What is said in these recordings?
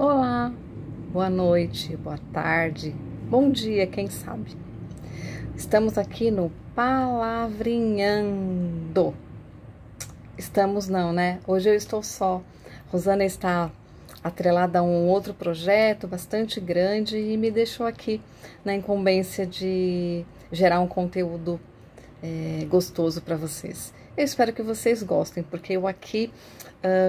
Olá, boa noite, boa tarde, bom dia, quem sabe? Estamos aqui no Palavrinhando. Estamos não, né? Hoje eu estou só. Rosana está atrelada a um outro projeto bastante grande e me deixou aqui na incumbência de gerar um conteúdo gostoso para vocês. Eu espero que vocês gostem, porque eu aqui,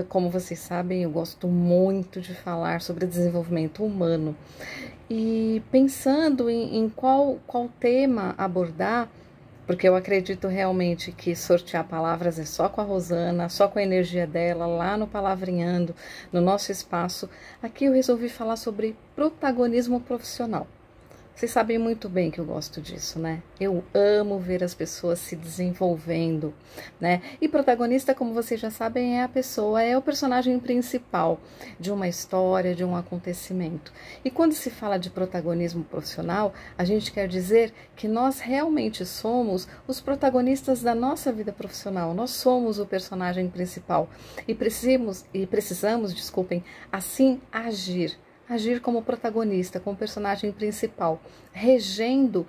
como vocês sabem, eu gosto muito de falar sobre desenvolvimento humano. E pensando em qual tema abordar, porque eu acredito realmente que sortear palavras é só com a Rosana, só com a energia dela, lá no Palavrinhando, no nosso espaço. Aqui eu resolvi falar sobre protagonismo profissional. Vocês sabem muito bem que eu gosto disso, né? Eu amo ver as pessoas se desenvolvendo, né? E protagonista, como vocês já sabem, é a pessoa, é o personagem principal de uma história, de um acontecimento. E quando se fala de protagonismo profissional, a gente quer dizer que nós realmente somos os protagonistas da nossa vida profissional. Nós somos o personagem principal e precisamos, desculpem, assim agir como protagonista, como personagem principal, regendo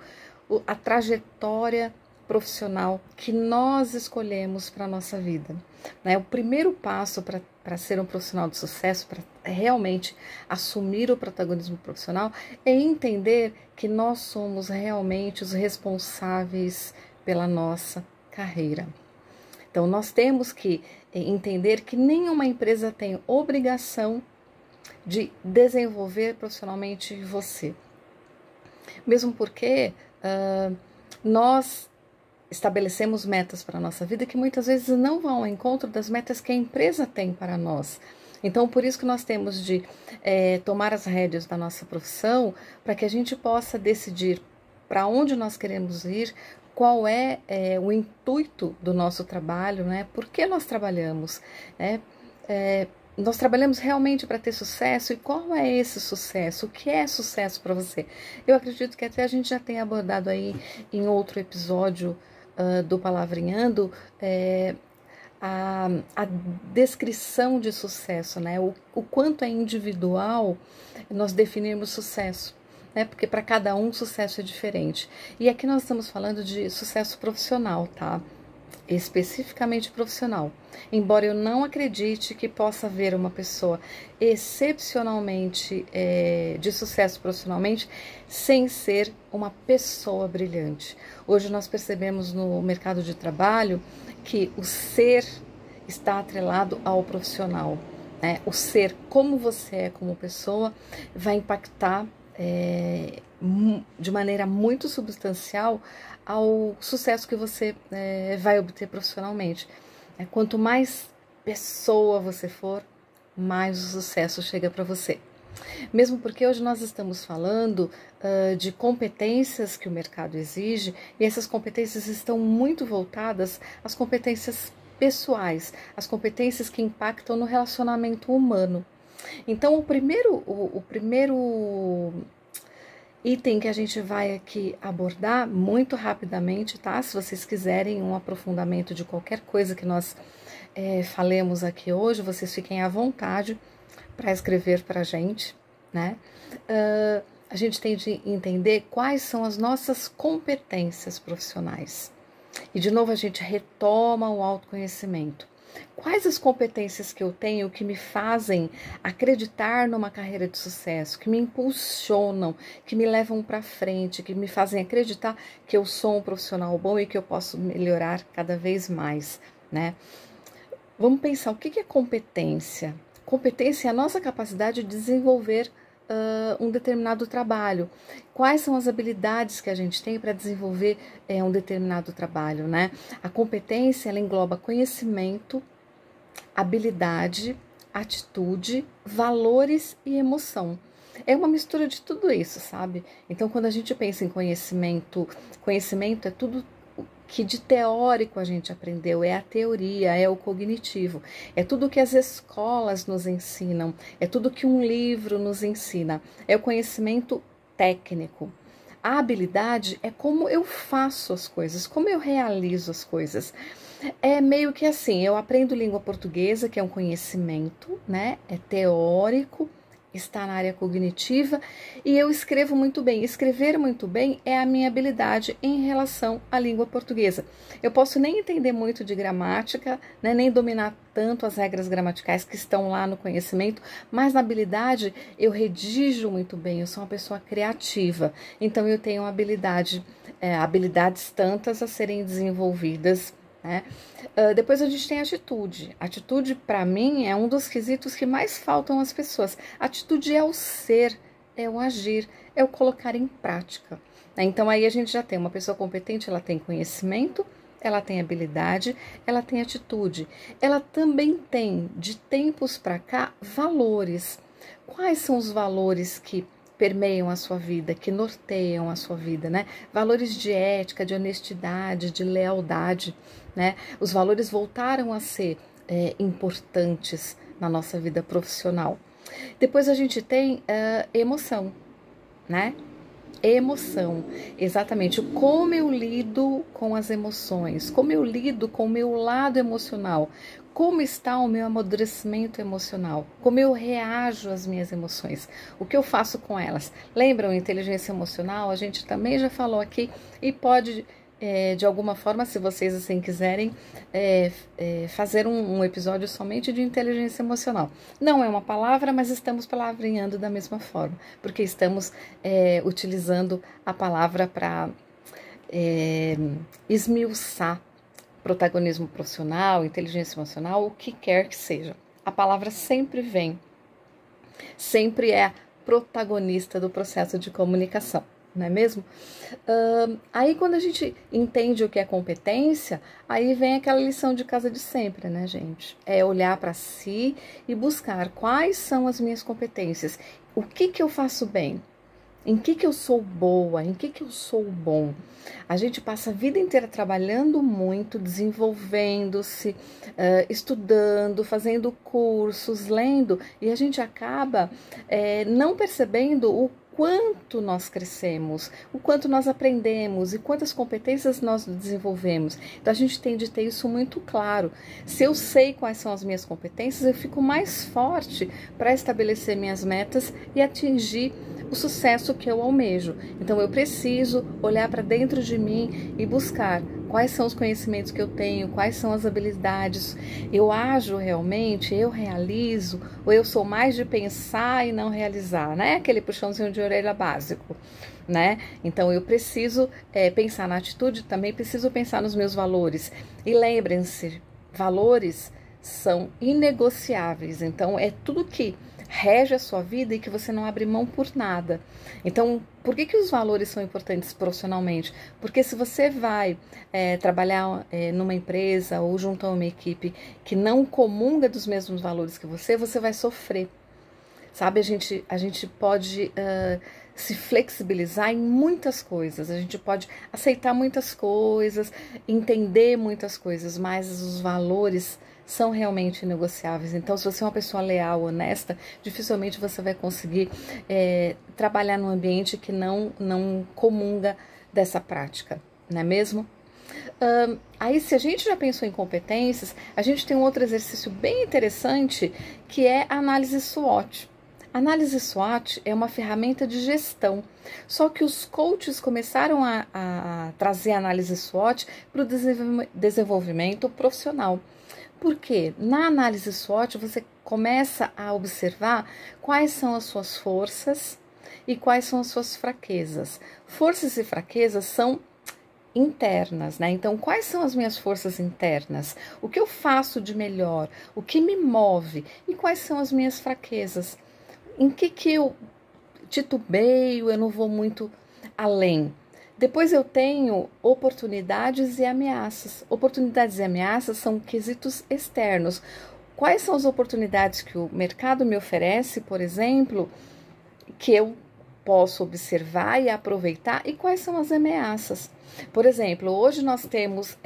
a trajetória profissional que nós escolhemos para a nossa vida. O primeiro passo para ser um profissional de sucesso, para realmente assumir o protagonismo profissional, é entender que nós somos realmente os responsáveis pela nossa carreira. Então, nós temos que entender que nenhuma empresa tem obrigação de desenvolver profissionalmente você. Mesmo porque nós estabelecemos metas para a nossa vida que muitas vezes não vão ao encontro das metas que a empresa tem para nós. Então, por isso que nós temos de tomar as rédeas da nossa profissão para que a gente possa decidir para onde nós queremos ir, qual é o intuito do nosso trabalho, né? Por que nós trabalhamos, né? Nós trabalhamos realmente para ter sucesso, e qual é esse sucesso? O que é sucesso para você? Eu acredito que até a gente já tem abordado aí em outro episódio do Palavrinhando a descrição de sucesso, né? O quanto é individual nós definirmos sucesso, né? Porque para cada um sucesso é diferente. E aqui nós estamos falando de sucesso profissional, tá? Especificamente profissional. Embora eu não acredite que possa haver uma pessoa excepcionalmente de sucesso profissionalmente sem ser uma pessoa brilhante. Hoje nós percebemos no mercado de trabalho que o ser está atrelado ao profissional, né? O ser, como você é como pessoa, vai impactar de maneira muito substancial ao sucesso que você vai obter profissionalmente. Quanto mais pessoa você for, mais o sucesso chega para você. Mesmo porque hoje nós estamos falando de competências que o mercado exige, e essas competências estão muito voltadas às competências pessoais, às competências que impactam no relacionamento humano. Então, o primeiro item que a gente vai aqui abordar muito rapidamente, tá? Se vocês quiserem um aprofundamento de qualquer coisa que nós falemos aqui hoje, vocês fiquem à vontade para escrever para a gente, né? A gente tem de entender quais são as nossas competências profissionais. E, de novo, a gente retoma o autoconhecimento. Quais as competências que eu tenho que me fazem acreditar numa carreira de sucesso, que me impulsionam, que me levam para frente, que me fazem acreditar que eu sou um profissional bom e que eu posso melhorar cada vez mais, né? Vamos pensar, o que é competência? Competência é a nossa capacidade de desenvolver um determinado trabalho. Quais são as habilidades que a gente tem para desenvolver um determinado trabalho, né? A competência, ela engloba conhecimento, habilidade, atitude, valores e emoção. É uma mistura de tudo isso, sabe? Então, quando a gente pensa em conhecimento é tudo que de teórico a gente aprendeu, é a teoria, é o cognitivo, é tudo que as escolas nos ensinam, é tudo que um livro nos ensina, é o conhecimento técnico. A habilidade é como eu faço as coisas, como eu realizo as coisas. É meio que assim, eu aprendo língua portuguesa, que é um conhecimento, né? É teórico está na área cognitiva e eu escrevo muito bem. Escrever muito bem é a minha habilidade em relação à língua portuguesa. Eu posso nem entender muito de gramática, né, nem dominar tanto as regras gramaticais que estão lá no conhecimento, mas na habilidade eu redijo muito bem, eu sou uma pessoa criativa, então eu tenho habilidades tantas a serem desenvolvidas, né? Depois a gente tem atitude. Atitude, para mim, é um dos quesitos que mais faltam às pessoas. Atitude é o ser, é o agir, é o colocar em prática, né? Então aí a gente já tem uma pessoa competente, ela tem conhecimento, ela tem habilidade, ela tem atitude. Ela também tem, de tempos para cá, valores. Quais são os valores que permeiam a sua vida, que norteiam a sua vida, né? Valores de ética, de honestidade, de lealdade, né? Os valores voltaram a ser importantes na nossa vida profissional. Depois a gente tem emoção, né? Emoção, exatamente, como eu lido com as emoções, como eu lido com o meu lado emocional, como está o meu amadurecimento emocional, como eu reajo às minhas emoções, o que eu faço com elas. Lembram, inteligência emocional? A gente também já falou aqui e pode, de alguma forma, se vocês assim quiserem, fazer um episódio somente de inteligência emocional. Não é uma palavra, mas estamos palavreando da mesma forma, porque estamos utilizando a palavra para esmiuçar protagonismo profissional, inteligência emocional, o que quer que seja. A palavra sempre vem, sempre é protagonista do processo de comunicação, não é mesmo? Aí quando a gente entende o que é competência, aí vem aquela lição de casa de sempre, né, gente? É olhar para si e buscar quais são as minhas competências, o que eu faço bem, em que eu sou boa, em que eu sou bom. A gente passa a vida inteira trabalhando muito, desenvolvendo-se, estudando, fazendo cursos, lendo, e a gente acaba não percebendo o quanto nós crescemos, o quanto nós aprendemos e quantas competências nós desenvolvemos. Então a gente tem de ter isso muito claro. Se eu sei quais são as minhas competências, eu fico mais forte para estabelecer minhas metas e atingir o sucesso que eu almejo. Então eu preciso olhar para dentro de mim e buscar quais são os conhecimentos que eu tenho, quais são as habilidades. Eu ajo realmente, eu realizo, ou eu sou mais de pensar e não realizar, né? Aquele puxãozinho de orelha básico, né? Então eu preciso pensar na atitude, também preciso pensar nos meus valores. E lembrem-se, valores são inegociáveis, então é tudo que rege a sua vida e que você não abre mão por nada. Então, por que os valores são importantes profissionalmente? Porque se você vai trabalhar numa empresa ou junto a uma equipe que não comunga dos mesmos valores que você vai sofrer. Sabe, a gente pode se flexibilizar em muitas coisas, a gente pode aceitar muitas coisas, entender muitas coisas, mas os valores são realmente negociáveis. Então, se você é uma pessoa leal, honesta, dificilmente você vai conseguir trabalhar num ambiente que não comunga dessa prática, não é mesmo? Aí, se a gente já pensou em competências, a gente tem um outro exercício bem interessante, que é a análise SWOT. A análise SWOT é uma ferramenta de gestão, só que os coaches começaram a trazer a análise SWOT para o desenvolvimento profissional. Porque na análise SWOT você começa a observar quais são as suas forças e quais são as suas fraquezas. Forças e fraquezas são internas, né? Então, quais são as minhas forças internas? O que eu faço de melhor? O que me move? E quais são as minhas fraquezas? Em que eu titubeio, eu não vou muito além? Depois eu tenho oportunidades e ameaças. Oportunidades e ameaças são quesitos externos. Quais são as oportunidades que o mercado me oferece, por exemplo, que eu posso observar e aproveitar, e quais são as ameaças? Por exemplo, hoje nós temos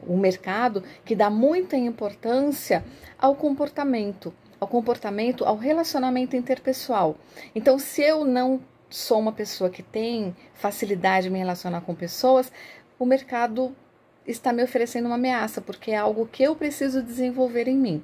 um mercado que dá muita importância ao comportamento, ao relacionamento interpessoal. Então, se eu não sou uma pessoa que tem facilidade de me relacionar com pessoas, o mercado está me oferecendo uma ameaça, porque é algo que eu preciso desenvolver em mim.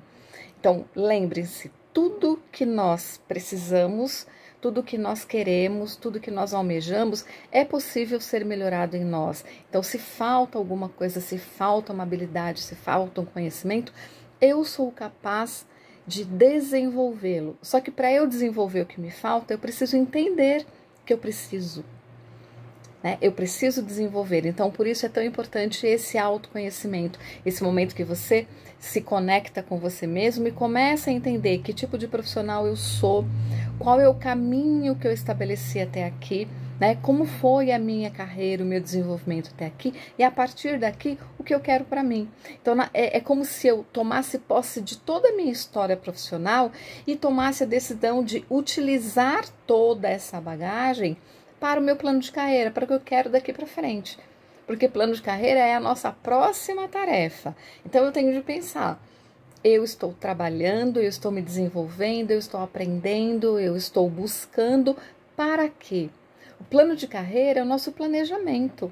Então, lembrem-se, tudo que nós precisamos, tudo que nós queremos, tudo que nós almejamos, é possível ser melhorado em nós. Então, se falta alguma coisa, se falta uma habilidade, se falta um conhecimento, eu sou capaz de desenvolvê-lo. Só que para eu desenvolver o que me falta, eu preciso entender que eu preciso. Eu preciso desenvolver. Então, por isso é tão importante esse autoconhecimento, esse momento que você se conecta com você mesmo e começa a entender que tipo de profissional eu sou, qual é o caminho que eu estabeleci até aqui, como foi a minha carreira, o meu desenvolvimento até aqui, e a partir daqui, o que eu quero para mim. Então, é como se eu tomasse posse de toda a minha história profissional e tomasse a decisão de utilizar toda essa bagagem para o meu plano de carreira, para o que eu quero daqui para frente. Porque plano de carreira é a nossa próxima tarefa. Então, eu tenho de pensar, eu estou trabalhando, eu estou me desenvolvendo, eu estou aprendendo, eu estou buscando, para quê? O plano de carreira é o nosso planejamento,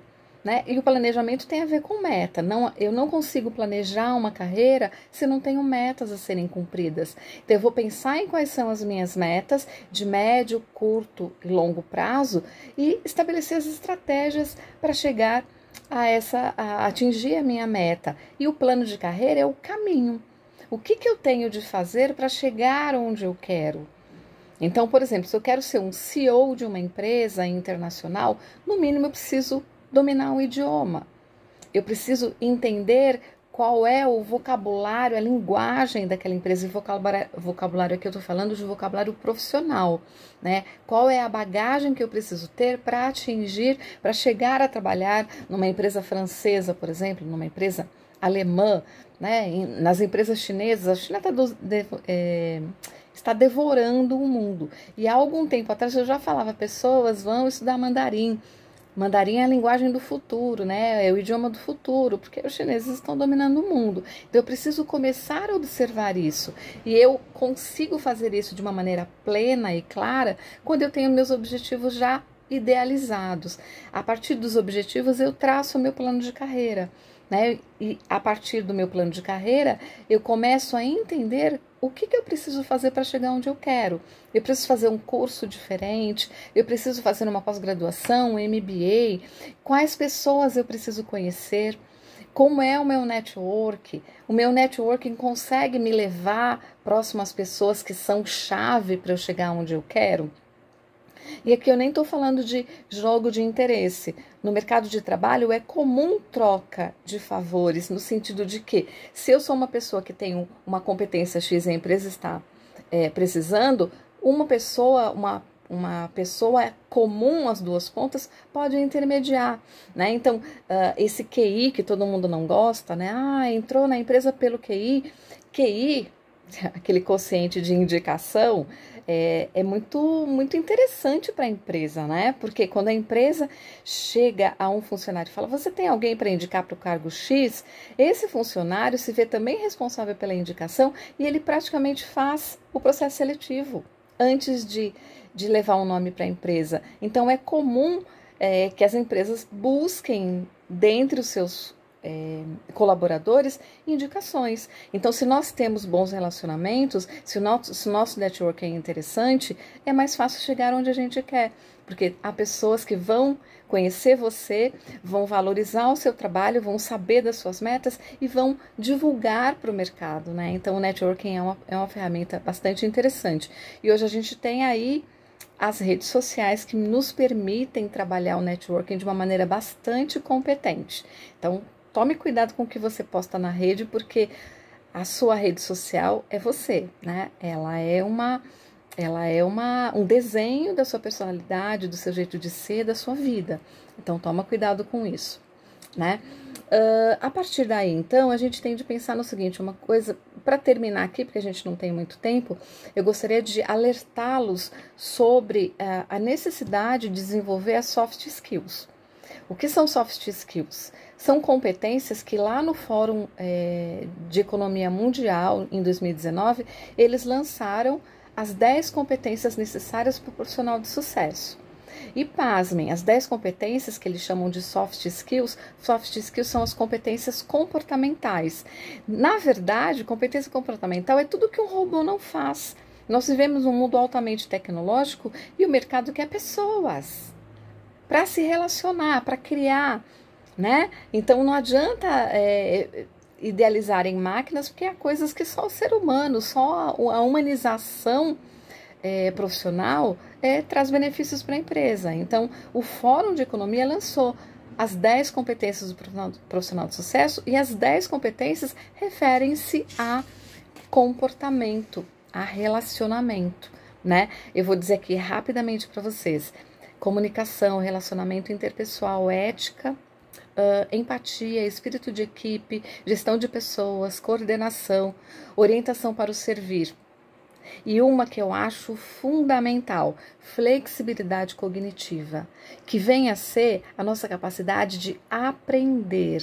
E o planejamento tem a ver com meta. Eu não consigo planejar uma carreira se não tenho metas a serem cumpridas. Então, eu vou pensar em quais são as minhas metas de médio, curto e longo prazo e estabelecer as estratégias para chegar a atingir a minha meta. E o plano de carreira é o caminho. O que eu tenho de fazer para chegar onde eu quero? Então, por exemplo, se eu quero ser um CEO de uma empresa internacional, no mínimo eu preciso dominar o idioma. Eu preciso entender qual é o vocabulário, a linguagem daquela empresa. E vocabulário aqui eu estou falando de vocabulário profissional, Qual é a bagagem que eu preciso ter para atingir, para chegar a trabalhar numa empresa francesa, por exemplo, numa empresa alemã, nas empresas chinesas. A China está devorando o mundo. E há algum tempo atrás eu já falava, pessoas vão estudar mandarim. Mandarim é a linguagem do futuro, É o idioma do futuro, porque os chineses estão dominando o mundo. Então eu preciso começar a observar isso. E eu consigo fazer isso de uma maneira plena e clara quando eu tenho meus objetivos já idealizados. A partir dos objetivos eu traço o meu plano de carreira. E a partir do meu plano de carreira, eu começo a entender o que eu preciso fazer para chegar onde eu quero. Eu preciso fazer um curso diferente, eu preciso fazer uma pós-graduação, um MBA, quais pessoas eu preciso conhecer, como é o meu network. O meu networking consegue me levar próximo às pessoas que são chave para eu chegar onde eu quero? E aqui eu nem estou falando de jogo de interesse. No mercado de trabalho é comum troca de favores, no sentido de que, se eu sou uma pessoa que tem uma competência X e a empresa está precisando, uma pessoa comum às duas pontas pode intermediar, Então, esse QI que todo mundo não gosta, entrou na empresa pelo QI, aquele quociente de indicação, é muito interessante para a empresa, Porque quando a empresa chega a um funcionário e fala, você tem alguém para indicar para o cargo X? Esse funcionário se vê também responsável pela indicação e ele praticamente faz o processo seletivo antes de levar um nome para a empresa. Então, é comum que as empresas busquem, dentre os seus colaboradores, indicações. Então, se nós temos bons relacionamentos, se o nosso network é interessante, é mais fácil chegar onde a gente quer, porque há pessoas que vão conhecer você, vão valorizar o seu trabalho, vão saber das suas metas e vão divulgar para o mercado, Então, o networking é uma ferramenta bastante interessante. E hoje a gente tem aí as redes sociais que nos permitem trabalhar o networking de uma maneira bastante competente. Então, tome cuidado com o que você posta na rede, porque a sua rede social é você, Ela é um desenho da sua personalidade, do seu jeito de ser, da sua vida. Então, toma cuidado com isso, a partir daí, então, a gente tem de pensar no seguinte, uma coisa, para terminar aqui, porque a gente não tem muito tempo, eu gostaria de alertá-los sobre a necessidade de desenvolver as soft skills. O que são soft skills? São competências que lá no Fórum de Economia Mundial, em 2019, eles lançaram as 10 competências necessárias para o profissional de sucesso. E pasmem, as 10 competências que eles chamam de soft skills são as competências comportamentais. Na verdade, competência comportamental é tudo que um robô não faz. Nós vivemos um mundo altamente tecnológico e o mercado quer pessoas para se relacionar, para criar, né? Então não adianta idealizarem máquinas, porque há coisas que só o ser humano, só a humanização profissional traz benefícios para a empresa. Então, o Fórum de Economia lançou as 10 competências do profissional de sucesso, e as 10 competências referem-se a comportamento, a relacionamento, né? Eu vou dizer aqui rapidamente para vocês: comunicação, relacionamento interpessoal, ética, empatia, espírito de equipe, gestão de pessoas, coordenação, orientação para o servir. E uma que eu acho fundamental, flexibilidade cognitiva, que vem a ser a nossa capacidade de aprender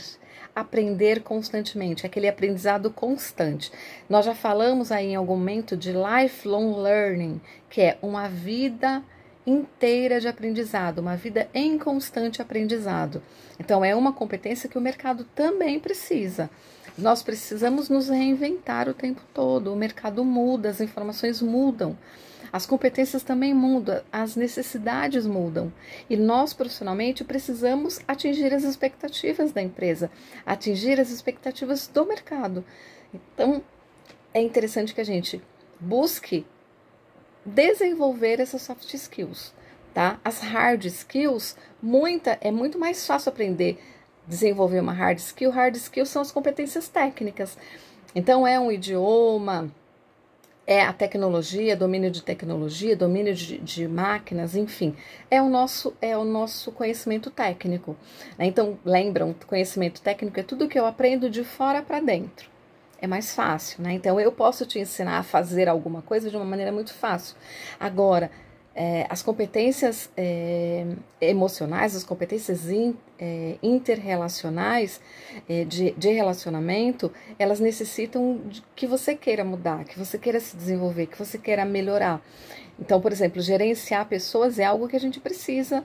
constantemente, aquele aprendizado constante. Nós já falamos aí em algum momento de lifelong learning, que é uma vida inteira de aprendizado, uma vida em constante aprendizado. Então, é uma competência que o mercado também precisa. Nós precisamos nos reinventar o tempo todo, o mercado muda, as informações mudam, as competências também mudam, as necessidades mudam. E nós, profissionalmente, precisamos atingir as expectativas da empresa, atingir as expectativas do mercado. Então, é interessante que a gente busque desenvolver essas soft skills, tá? As hard skills, é muito mais fácil aprender, desenvolver uma hard skill. Hard skills são as competências técnicas. Então, é um idioma, é a tecnologia, domínio de tecnologia, domínio de máquinas, enfim, é o nosso conhecimento técnico, né? Então, lembram, conhecimento técnico é tudo que eu aprendo de fora para dentro. É mais fácil, né? Então, eu posso te ensinar a fazer alguma coisa de uma maneira muito fácil. Agora, as competências emocionais, as competências interrelacionais, de relacionamento, elas necessitam que você queira mudar, que você queira se desenvolver, que você queira melhorar. Então, por exemplo, gerenciar pessoas é algo que a gente precisa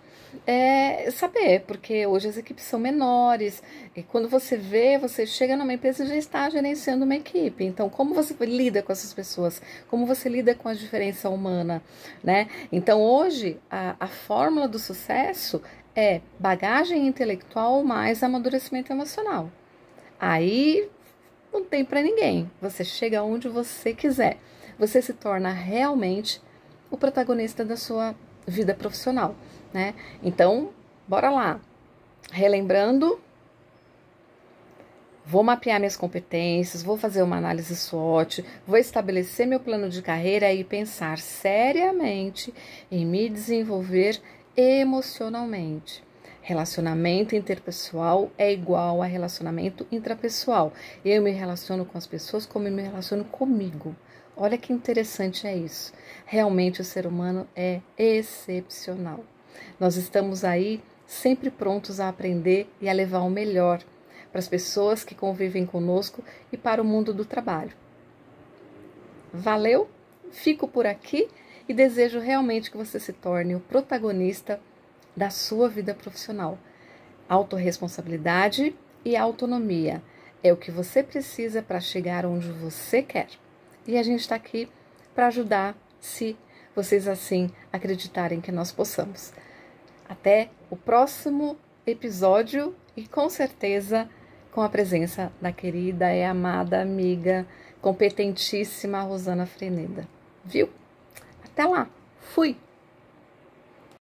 saber, porque hoje as equipes são menores, e quando você chega numa empresa e já está gerenciando uma equipe. Então, como você lida com essas pessoas? Como você lida com a diferença humana, né? Então, hoje, a fórmula do sucesso é bagagem intelectual mais amadurecimento emocional. Aí, não tem para ninguém. Você chega onde você quiser. Você se torna realmente o protagonista da sua vida profissional, né? Então, bora lá. Relembrando, vou mapear minhas competências, vou fazer uma análise SWOT, vou estabelecer meu plano de carreira e pensar seriamente em me desenvolver emocionalmente. Relacionamento interpessoal é igual a relacionamento intrapessoal. Eu me relaciono com as pessoas como eu me relaciono comigo. Olha que interessante é isso. Realmente o ser humano é excepcional. Nós estamos aí sempre prontos a aprender e a levar o melhor para as pessoas que convivem conosco e para o mundo do trabalho. Valeu? Fico por aqui e desejo realmente que você se torne o protagonista da sua vida profissional. Autorresponsabilidade e autonomia é o que você precisa para chegar onde você quer. E a gente está aqui para ajudar, se vocês assim acreditarem que nós possamos. Até o próximo episódio e com certeza com a presença da querida e amada amiga, competentíssima Rosana Freneda. Viu? Até lá. Fui!